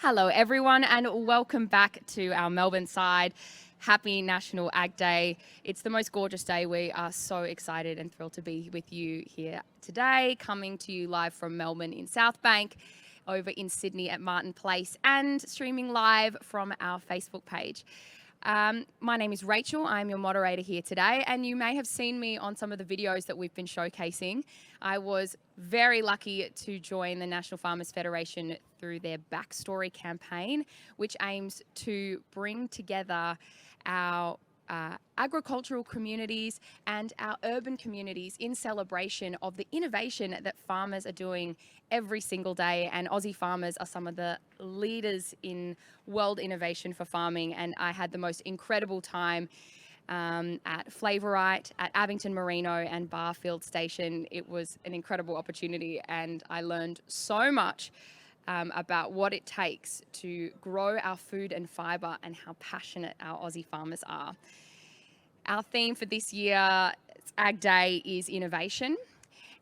Hello everyone and welcome back to our Melbourne side. Happy National Ag Day. It's the most gorgeous day. We are so excited and thrilled to be with you here today, coming to you live from Melbourne in South Bank, over in Sydney at Martin Place, and streaming live from our Facebook page. My name is Rachel. I'm your moderator here today, and you may have seen me on some of the videos that we've been showcasing. I was very lucky to join the National Farmers Federation through their Backstory campaign, which aims to bring together our agricultural communities and our urban communities in celebration of the innovation that farmers are doing every single day. And Aussie farmers are some of the leaders in world innovation for farming. And I had the most incredible time at Flavorite, at Abington Merino and Barfield Station. It was an incredible opportunity and I learned so much about what it takes to grow our food and fibre and how passionate our Aussie farmers are. Our theme for this year, Ag Day, is innovation.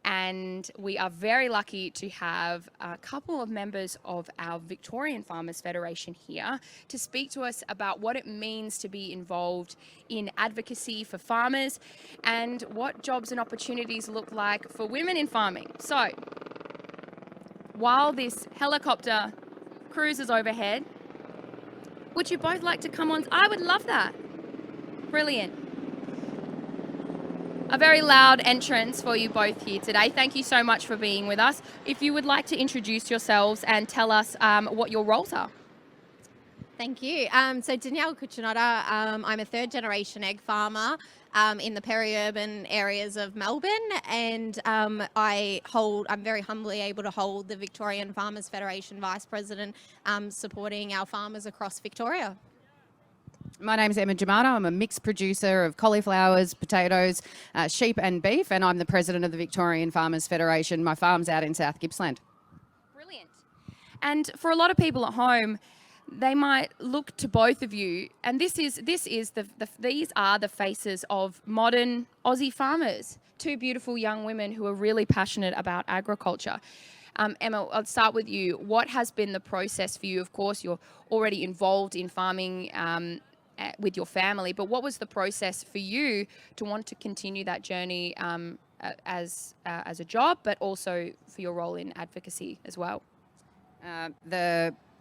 And we are very lucky to have a couple of members of our Victorian Farmers Federation here to speak to us about what it means to be involved in advocacy for farmers and what jobs and opportunities look like for women in farming. So, while this helicopter cruises overhead, would you both like to come on? I would love that. Brilliant. A very loud entrance for you both here today. Thank you so much for being with us. If you would like to introduce yourselves and tell us what your roles are. Thank you. So Danielle Cucinotta, I'm a third generation egg farmer in the peri-urban areas of Melbourne, and I'm very humbly able to hold the Victorian Farmers Federation Vice President, supporting our farmers across Victoria. My name is Emma Germano. I'm a mixed producer of cauliflowers, potatoes, sheep and beef, and I'm the president of the Victorian Farmers Federation. My farm's out in South Gippsland. Brilliant. And for a lot of people at home, they might look to both of you, and these are the faces of modern Aussie farmers. Two beautiful young women who are really passionate about agriculture. Emma, I'll start with you. What has been the process for you? Of course, you're already involved in farming with your family, but what was the process for you to want to continue that journey as a job, but also for your role in advocacy as well?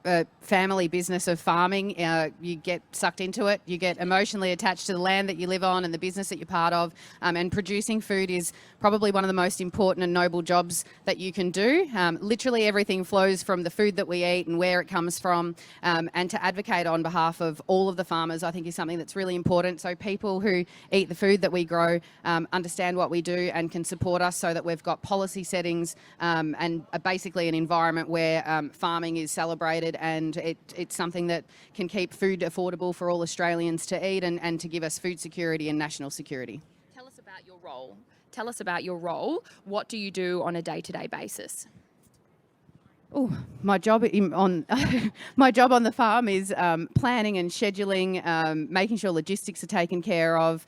The family business of farming, you get sucked into it, you get emotionally attached to the land that you live on and the business that you're part of, and producing food is probably one of the most important and noble jobs that you can do. Literally everything flows from the food that we eat and where it comes from, and to advocate on behalf of all of the farmers I think is something that's really important, so people who eat the food that we grow understand what we do and can support us, so that we've got policy settings and basically an environment where farming is celebrated, and it's something that can keep food affordable for all Australians to eat and to give us food security and national security. Tell us about your role. Tell us about your role. What do you do on a day-to-day basis? Oh, my job on my job on the farm is planning and scheduling, making sure logistics are taken care of,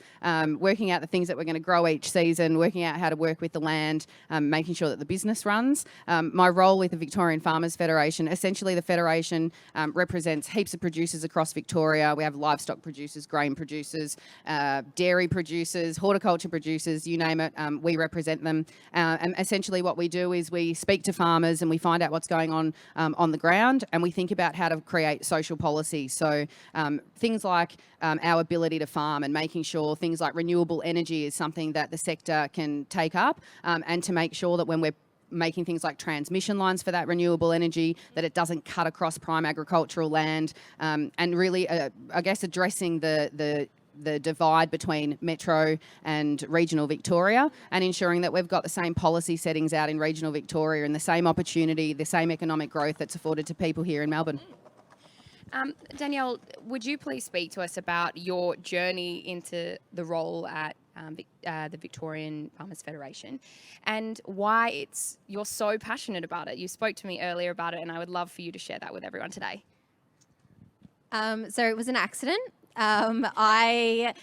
working out the things that we're going to grow each season, working out how to work with the land, making sure that the business runs. My role with the Victorian Farmers Federation, essentially the federation represents heaps of producers across Victoria. We have livestock producers, grain producers, dairy producers, horticulture producers, you name it, we represent them. And essentially what we do is we speak to farmers and we find out what's going on the ground, and we think about how to create social policy. So things like our ability to farm and making sure things like renewable energy is something that the sector can take up, and to make sure that when we're making things like transmission lines for that renewable energy, that it doesn't cut across prime agricultural land, and really, I guess, addressing the divide between metro and regional Victoria, and ensuring that we've got the same policy settings out in regional Victoria and the same opportunity, the same economic growth that's afforded to people here in Melbourne. Danielle, would you please speak to us about your journey into the role at the Victorian Farmers Federation and why you're so passionate about it? You spoke to me earlier about it, and I would love for you to share that with everyone today. So it was an accident. I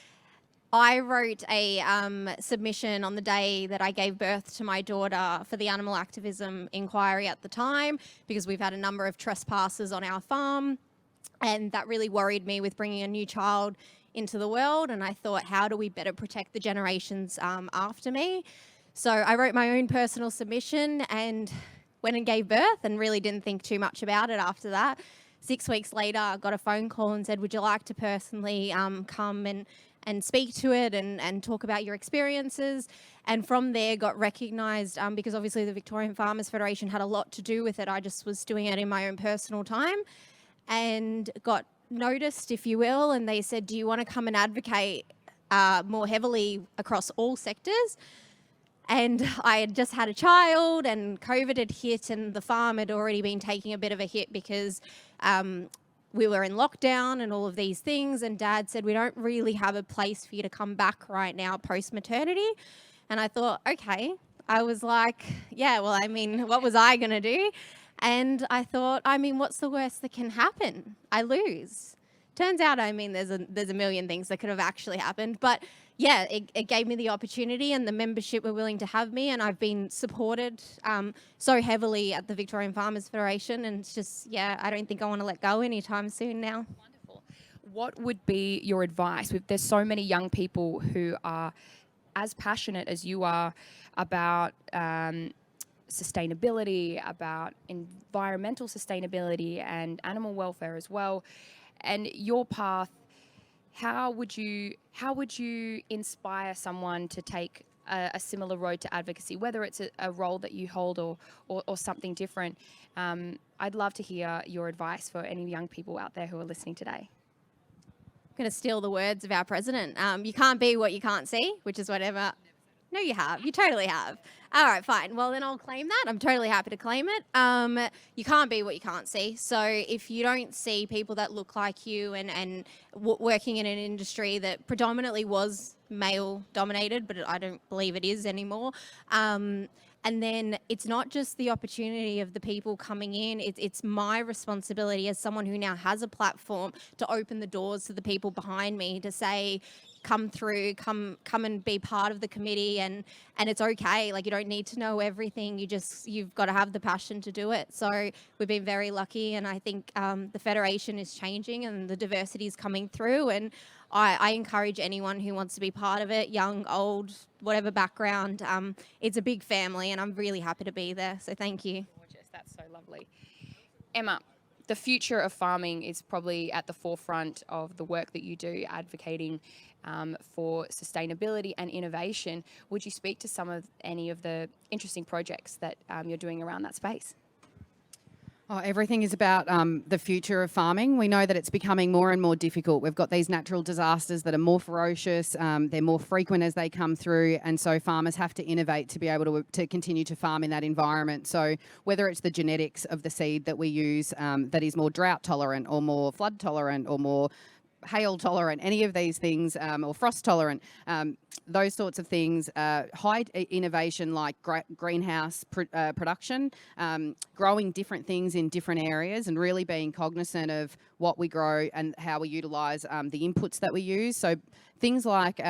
I wrote a submission on the day that I gave birth to my daughter for the animal activism inquiry at the time, because we've had a number of trespassers on our farm, and that really worried me with bringing a new child into the world. And I thought, how do we better protect the generations after me? So I wrote my own personal submission and went and gave birth, and really didn't think too much about it after that. 6 weeks later, I got a phone call and said, would you like to personally come and speak to it and talk about your experiences? And from there got recognised, because obviously the Victorian Farmers Federation had a lot to do with it. I just was doing it in my own personal time, and got noticed, if you will, and they said, do you want to come and advocate more heavily across all sectors? And I had just had a child, and COVID had hit, and the farm had already been taking a bit of a hit because we were in lockdown and all of these things. And Dad said, we don't really have a place for you to come back right now post-maternity. And I thought, okay. I was like, yeah, well, I mean, what was I going to do? And I thought, I mean, what's the worst that can happen? I lose. Turns out, I mean, there's a million things that could have actually happened. But yeah, it gave me the opportunity, and the membership were willing to have me, and I've been supported so heavily at the Victorian Farmers Federation, and it's just, yeah, I don't think I want to let go anytime soon now. Wonderful. What would be your advice? There's so many young people who are as passionate as you are about sustainability, about environmental sustainability and animal welfare as well. And your path, how would you inspire someone to take a similar road to advocacy, whether it's a role that you hold or something different? I'd love to hear your advice for any young people out there who are listening today. I'm going to steal the words of our president. You can't be what you can't see, which is whatever. No, you have. You totally have. All right, fine. Well, then I'll claim that. I'm totally happy to claim it. You can't be what you can't see. So if you don't see people that look like you and working in an industry that predominantly was male dominated, but I don't believe it is anymore. And then it's not just the opportunity of the people coming in, it's my responsibility as someone who now has a platform to open the doors to the people behind me to say, come through, come and be part of the committee, and it's okay. Like, you don't need to know everything. You've got to have the passion to do it. So we've been very lucky, and I think the Federation is changing and the diversity is coming through, and I encourage anyone who wants to be part of it, young, old, whatever background. It's a big family, and I'm really happy to be there. So thank you. Gorgeous. That's so lovely. Emma, the future of farming is probably at the forefront of the work that you do, advocating for sustainability and innovation. Would you speak to any of the interesting projects that you're doing around that space? Oh, everything is about the future of farming. We know that it's becoming more and more difficult. We've got these natural disasters that are more ferocious. They're more frequent as they come through. And so farmers have to innovate to be able to continue to farm in that environment. So whether it's the genetics of the seed that we use that is more drought tolerant or more flood tolerant or more hail tolerant, any of these things, or frost tolerant, those sorts of things, high innovation like greenhouse production, growing different things in different areas and really being cognizant of what we grow and how we utilise the inputs that we use. So things like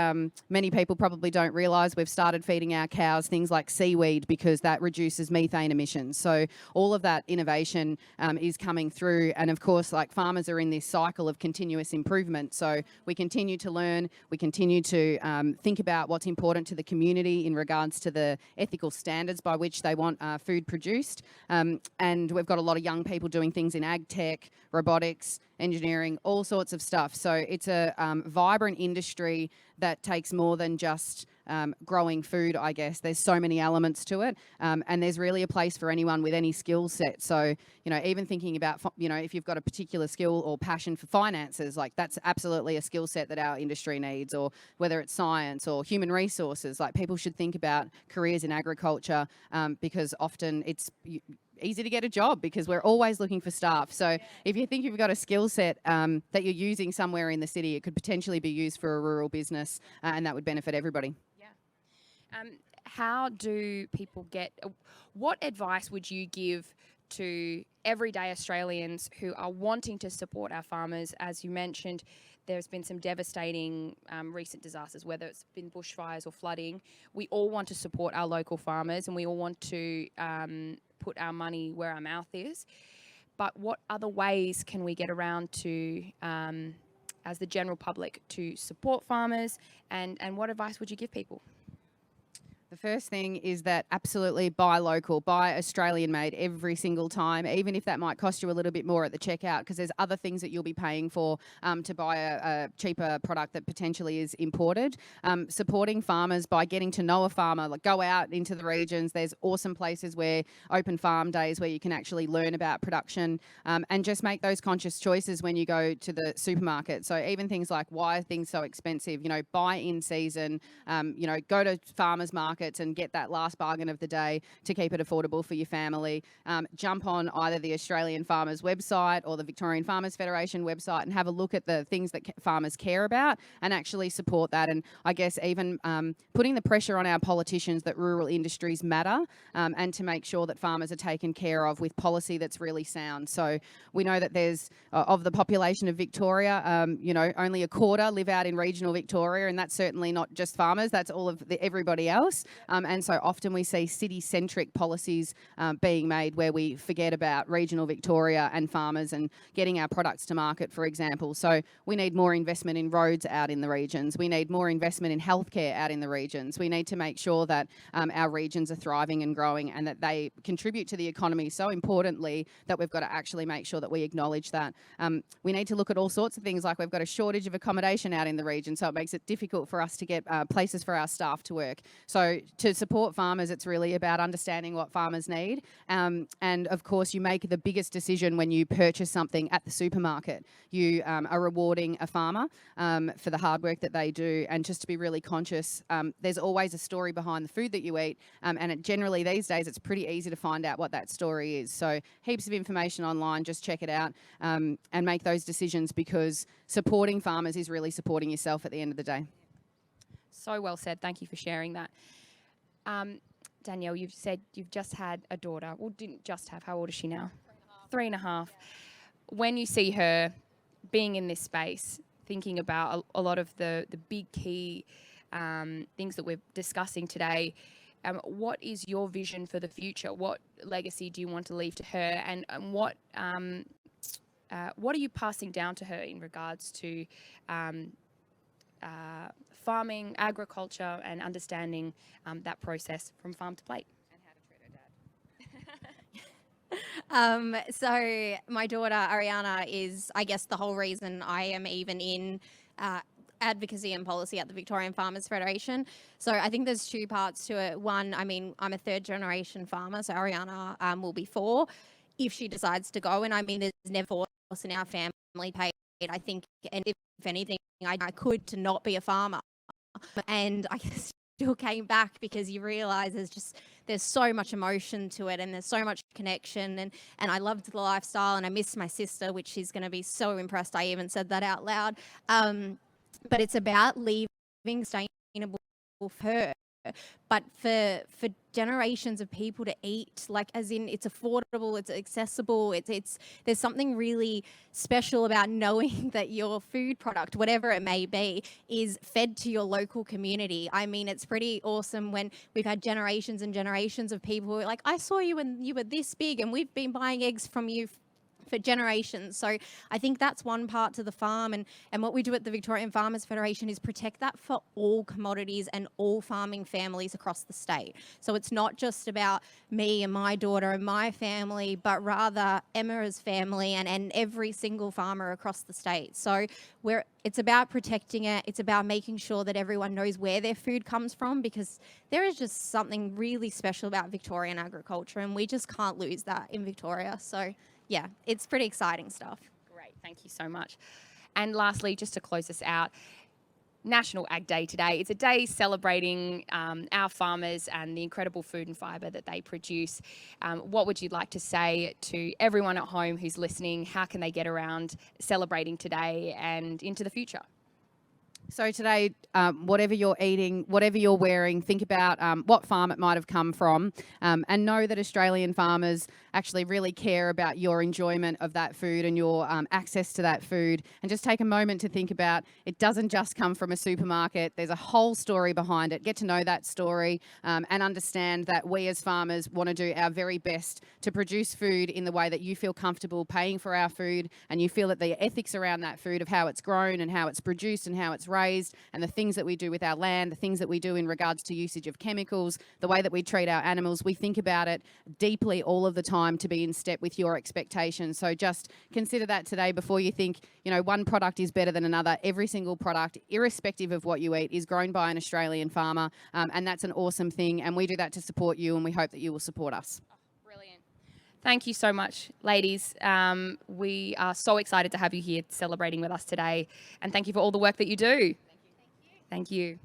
many people probably don't realise we've started feeding our cows things like seaweed because that reduces methane emissions. So all of that innovation is coming through, and of course, like, farmers are in this cycle of continuous improvement. So we continue to learn, we continue to think about what's important to the community in regards to the ethical standards by which they want food produced. And we've got a lot of young people doing things in ag tech, robotics, engineering, all sorts of stuff. So it's a vibrant industry that takes more than just growing food, I guess. There's so many elements to it, and there's really a place for anyone with any skill set. So, even thinking about, if you've got a particular skill or passion for finances, like, that's absolutely a skill set that our industry needs, or whether it's science or human resources, like, people should think about careers in agriculture because often it's easy to get a job because we're always looking for staff. So if you think you've got a skill set that you're using somewhere in the city, it could potentially be used for a rural business, and that would benefit everybody. Yeah. How do people what advice would you give to everyday Australians who are wanting to support our farmers? As you mentioned, There's been some devastating recent disasters, whether it's been bushfires or flooding. We all want to support our local farmers, and we all want to put our money where our mouth is. But what other ways can we get around to, as the general public, to support farmers, and what advice would you give people? The first thing is that absolutely buy local, buy Australian made every single time, even if that might cost you a little bit more at the checkout, because there's other things that you'll be paying for to buy a cheaper product that potentially is imported. Supporting farmers by getting to know a farmer, like go out into the regions. There's awesome places where open farm days where you can actually learn about production, and just make those conscious choices when you go to the supermarket. So even things like, why are things so expensive? You know, buy in season, you know, go to farmers markets and get that last bargain of the day to keep it affordable for your family. Jump on either the Australian Farmers website or the Victorian Farmers Federation website and have a look at the things that farmers care about and actually support that. And I guess even putting the pressure on our politicians that rural industries matter, and to make sure that farmers are taken care of with policy that's really sound. So we know that there's, of the population of Victoria, you know, only a quarter live out in regional Victoria, and that's certainly not just farmers, that's all of everybody else. And so often we see city-centric policies being made where we forget about regional Victoria and farmers and getting our products to market, for example. So we need more investment in roads out in the regions. We need more investment in healthcare out in the regions. We need to make sure that our regions are thriving and growing and that they contribute to the economy so importantly that we've got to actually make sure that we acknowledge that. We need to look at all sorts of things, like we've got a shortage of accommodation out in the region, so it makes it difficult for us to get places for our staff to work. So to support farmers, it's really about understanding what farmers need. And of course, you make the biggest decision when you purchase something at the supermarket. You are rewarding a farmer for the hard work that they do. And just to be really conscious, there's always a story behind the food that you eat. And generally these days, it's pretty easy to find out what that story is. So heaps of information online, just check it out and make those decisions, because supporting farmers is really supporting yourself at the end of the day. So well said. Thank you for sharing that. Danielle, you've said you've just had a daughter. Well, didn't just have. How old is she now? 3.5. When you see her being in this space, thinking about a lot of the big key things that we're discussing today, what is your vision for the future? What legacy do you want to leave to her? And what are you passing down to her in regards to farming, agriculture, and understanding that process from farm to plate? And how to treat her dad. So my daughter Ariana is, I guess, the whole reason I am even in advocacy and policy at the Victorian Farmers Federation. So I think there's two parts to it. One, I mean, I'm a third generation farmer, so Ariana will be 4 if she decides to go. And I mean, there's never force in our family paid, I think, and if anything, I could to not be a farmer. And I still came back because you realize there's so much emotion to it and there's so much connection, and I loved the lifestyle and I miss my sister, which she's going to be so impressed I even said that out loud. But it's about leaving sustainable for her, but for generations of people to eat, like, as in, it's affordable, it's accessible, it's there's something really special about knowing that your food product, whatever it may be, is fed to your local community. I mean, it's pretty awesome when we've had generations and generations of people who are like, I saw you when you were this big and we've been buying eggs from you for generations. So I think that's one part to the farm, and what we do at the Victorian Farmers Federation is protect that for all commodities and all farming families across the state. So it's not just about me and my daughter and my family, but rather Emma's family and every single farmer across the state. So it's about protecting it. It's about making sure that everyone knows where their food comes from, because there is just something really special about Victorian agriculture, and we just can't lose that in Victoria. So yeah, it's pretty exciting stuff. Great, thank you so much. And lastly, just to close us out, National Ag Day today. It's a day celebrating our farmers and the incredible food and fibre that they produce. What would you like to say to everyone at home who's listening? How can they get around celebrating today and into the future? So today, whatever you're eating, whatever you're wearing, think about what farm it might have come from, and know that Australian farmers actually really care about your enjoyment of that food and your access to that food. And just take a moment to think about it doesn't just come from a supermarket. There's a whole story behind it. Get to know that story and understand that we as farmers want to do our very best to produce food in the way that you feel comfortable paying for our food, and you feel that the ethics around that food of how it's grown and how it's produced and how it's raised, and the things that we do with our land, the things that we do in regards to usage of chemicals, the way that we treat our animals, we think about it deeply all of the time to be in step with your expectations. So just consider that today before you think, you know, one product is better than another. Every single product, irrespective of what you eat, is grown by an Australian farmer, and that's an awesome thing. And we do that to support you, and we hope that you will support us. Brilliant. Thank you so much, ladies. We are so excited to have you here celebrating with us today. And thank you for all the work that you do. Thank you. Thank you.